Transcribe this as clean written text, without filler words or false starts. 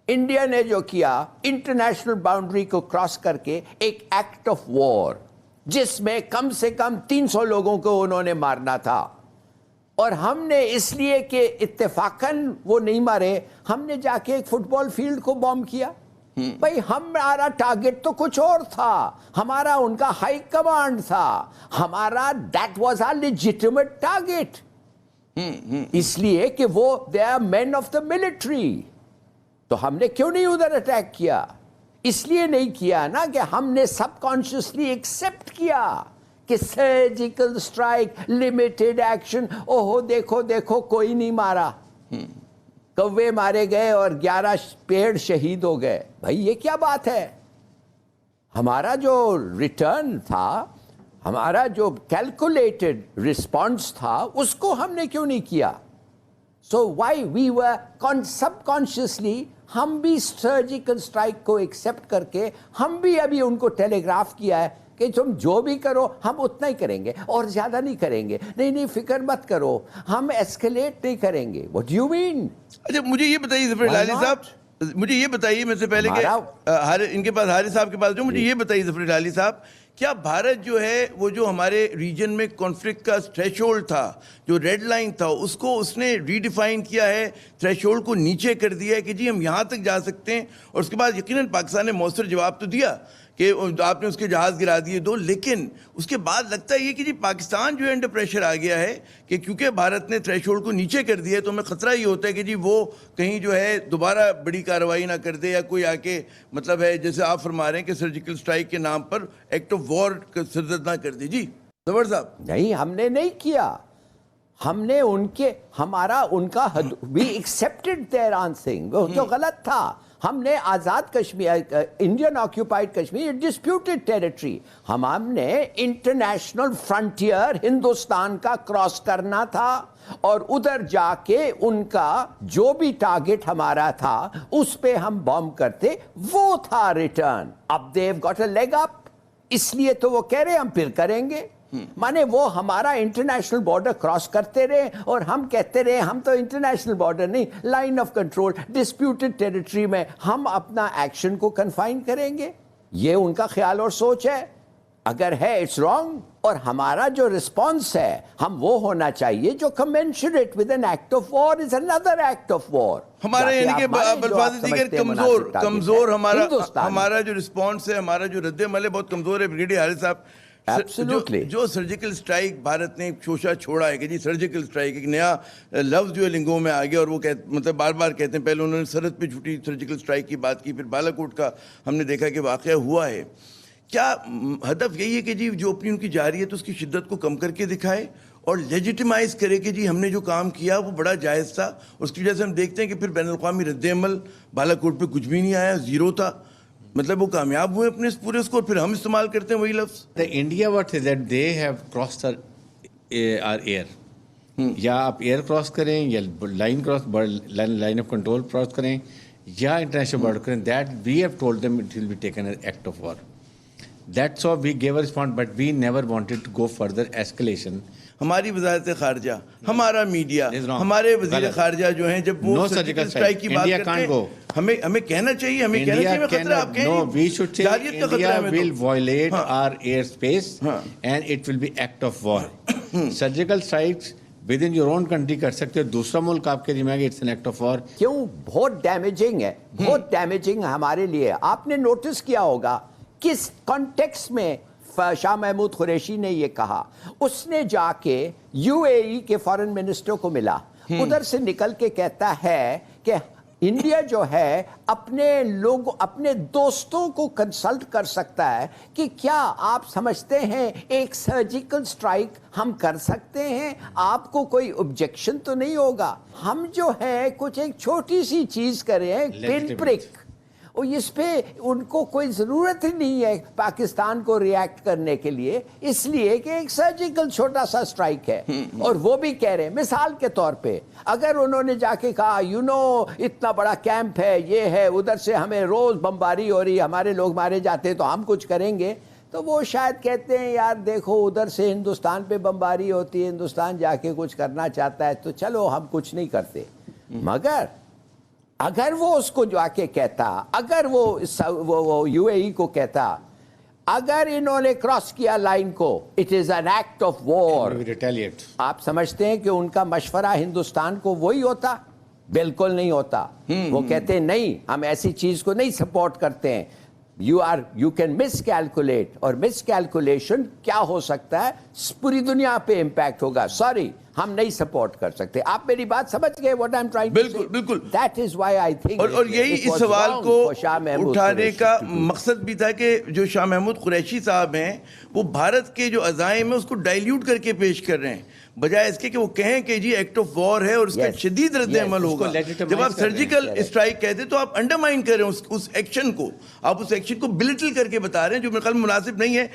India ने जो किया इंटरनेशनल बाउंड्री को क्रॉस करके एक एक्ट ऑफ वॉर, जिसमें कम से कम 300 लोगों को उन्होंने मारना था, और हमने इसलिए कि इत्तेफाकन वो नहीं मारे, हमने जाके एक फुटबॉल फील्ड को बॉम्ब किया। भाई हमारा टारगेट तो कुछ और था, हमारा उनका हाई कमांड था, हमारा that was our legitimate target, इसलिए कि वो they are men of the military. तो हमने क्यों नहीं उधर अटैक किया? इसलिए नहीं किया ना कि हमने सबकॉन्शियसली एक्सेप्ट किया कि सर्जिकल स्ट्राइक, लिमिटेड एक्शन, ओहो देखो देखो कोई नहीं मारा, कौवे मारे गए और 11 पेड़ शहीद हो गए। भाई ये क्या बात है? हमारा जो रिटर्न था, हमारा जो कैलकुलेटेड रिस्पॉन्स था, उसको हमने क्यों नहीं किया? So why we were subconsciously, हम भी सर्जिकल स्ट्राइक को एक्सेप्ट करके हम भी अभी उनको टेलीग्राफ किया है कि तुम जो भी करो हम उतना ही करेंगे और ज्यादा नहीं करेंगे। नहीं फिक्र मत करो, हम एस्केलेट नहीं करेंगे। What do you mean? अच्छा मुझे ये बताइए ज़फ़र इलाही साहब, मुझे ये बताइए मैं से पहले कि इनके पास हारिस साहब के पास जो, मुझे ये बताइए ज़फ़र इलाही साहब, क्या भारत जो है वो जो हमारे रीजन में कॉन्फ्लिक्ट का थ्रेशोल्ड था, जो रेड लाइन था, उसको उसने रीडिफाइन किया है, थ्रेशोल्ड को नीचे कर दिया है कि जी हम यहाँ तक जा सकते हैं, और उसके बाद यकीनन पाकिस्तान ने मौसर जवाब तो दिया कि आपने उसके जहाज़ गिरा दिए 2, लेकिन उसके बाद लगता है ये कि जी पाकिस्तान जो है अंडर प्रेशर आ गया है कि क्योंकि भारत ने थ्रेशोल्ड को नीचे कर दिया है, तो हमें ख़तरा ये होता है कि जी वो कहीं जो है दोबारा बड़ी कार्रवाई ना कर दे, या कोई आके मतलब है जैसे आप फरमा रहे हैं कि सर्जिकल स्ट्राइक के नाम पर एक्ट ऑफ वॉर सरदर्द ना कर दे। जी ज़फ़र साहब, नहीं हमने नहीं किया, हमने उनका वी एक्सेप्टेड देयर आंसरिंग, वो तो गलत था। हमने Azad Kashmir, Indian occupied Kashmir, disputed territory, हमने इंटरनेशनल फ्रंटियर हिंदुस्तान का क्रॉस करना था, और उधर जाके उनका जो भी टारगेट हमारा था उस पे हम बॉम्ब करते, वो था रिटर्न। अब देव गॉट अ लेग अप, इसलिए तो वो कह रहे हम फिर करेंगे। माने वो हमारा इंटरनेशनल बॉर्डर क्रॉस करते रहे और हम कहते रहे हम तो इंटरनेशनल बॉर्डर नहीं, line of control, disputed territory में हम अपना एक्शन को कन्फाइन करेंगे। ये उनका ख्याल और सोच है, अगर है इट्स रॉन्ग, और हमारा जो रिस्पॉन्स है हम वो होना चाहिए जो commensurate with an act of war is another act of war. हमारे यानी कि बल्फाज़ दीगर कमजोर हमारा जो रिस्पॉन्स है, हमारा जो रद्द-ए-अमल है बहुत कमजोर है। ब्रिगेडियर हारिस साहब, जो सर्जिकल स्ट्राइक भारत ने शोशा छोड़ा है कि जी सर्जिकल स्ट्राइक एक नया लफ्ज़ जो है लिंगों में आ गया, और वो मतलब बार बार कहते हैं, पहले उन्होंने सरहद पे झूठी सर्जिकल स्ट्राइक की बात की, फिर बालाकोट का हमने देखा कि वाक़या हुआ है। क्या हदफ यही है कि जी जो अपनी उनकी जारी है तो उसकी शिद्दत को कम करके दिखाए और लेजिटिमाइज़ करे कि जी हमने जो काम किया वो बड़ा जायज़ था? उसकी वजह से हम देखते हैं कि फिर बैनुल-अक़वामी रद्द-ए-अमल बालाकोट पे कुछ भी नहीं आया, ज़ीरो था, मतलब वो कामयाब हुए अपने पूरे उसको, और फिर हम इस्तेमाल करते हैं वही लफ्ज़। The India what is that they have crossed our air, या आप एयर क्रॉस करें या लाइन ऑफ कंट्रोल क्रॉस करें या इंटरनेशनल बॉर्डर करें, that we have told them it will be taken an act of war. That's how we gave a response, but we never wanted to go further escalation. हमारी वज़ारत ख़ारजा, हमारा media, हमारे वज़ीर ख़ारजा जो हैं, जब वो सर्जिकल स्ट्राइक की बात करते हैं, हमें कहना चाहिए, हमें कहना चाहिए खतरा। आप कहें, no, we should say India will violate our airspace and it will be act of war. Surgical strikes within your own country कर सकते हो, दूसरा मुल्क आपके दिमाग it's an act of war. क्यों? बहुत डैमेजिंग है, बहुत डैमेजिंग हमारे लिए। आपने नोटिस किया होगा किस कॉन्टेक्स्ट में शाह महमूद कुरैशी ने ये कहा। उसने जाके यूएई के फॉरेन मिनिस्टर को मिला, उधर से निकल के कहता है कि इंडिया जो है अपने दोस्तों को कंसल्ट कर सकता है कि क्या आप समझते हैं एक सर्जिकल स्ट्राइक हम कर सकते हैं, आपको कोई ऑब्जेक्शन तो नहीं होगा? हम जो है कुछ एक छोटी सी चीज करें, पिन प्रिक, और इस पे उनको कोई ज़रूरत ही नहीं है पाकिस्तान को रिएक्ट करने के लिए, इसलिए कि एक सर्जिकल छोटा सा स्ट्राइक है। और वो भी कह रहे हैं, मिसाल के तौर पे अगर उन्होंने जाके कहा इतना बड़ा कैंप है, ये है, उधर से हमें रोज़ बमबारी हो रही, हमारे लोग मारे जाते हैं, तो हम कुछ करेंगे, तो वो शायद कहते हैं यार देखो उधर से हिंदुस्तान पे बमबारी होती है, हिंदुस्तान जाके कुछ करना चाहता है, तो चलो हम कुछ नहीं करते। मगर اگر وہ اس کو جو آ کے کہتا, اگر وہ یو اے ای کو کہتا, اگر انہوں نے کراس کیا لائن کو, it is an act of war, آپ سمجھتے ہیں کہ ان کا مشورہ ہندوستان کو وہی ہوتا؟ بالکل نہیں ہوتا. وہ کہتے ہیں نہیں, ہم ایسی چیز کو نہیں سپورٹ کرتے ہیں. یو کین مس کیلکولیٹ, اور مس کیلکولیشن کیا ہو سکتا ہے, پوری دنیا پہ امپیکٹ ہوگا. سوری, ہم نہیں سپورٹ کر سکتے. آپ میری بات سمجھ گئے what I'm trying to say? بالکل بالکل. That is why I think اور یہی اس سوال کو اٹھانے کا مقصد بھی تھا کہ جو شاہ محمود قریشی صاحب ہیں وہ بھارت کے جو عزائم ہیں اس کو ڈائلیوٹ کر کے پیش کر رہے ہیں, بجائے اس کے کہ وہ کہیں کہ جی ایکٹ آف وار ہے اور اس کا شدید رد عمل ہوگا. جب آپ سرجیکل اسٹرائک کہتے تو آپ انڈرمائن کر رہے ہیں اس ایکشن کو, آپ اس ایکشن کو بلٹل کر کے بتا رہے ہیں, جو میرے خیال میں مناسب نہیں ہے.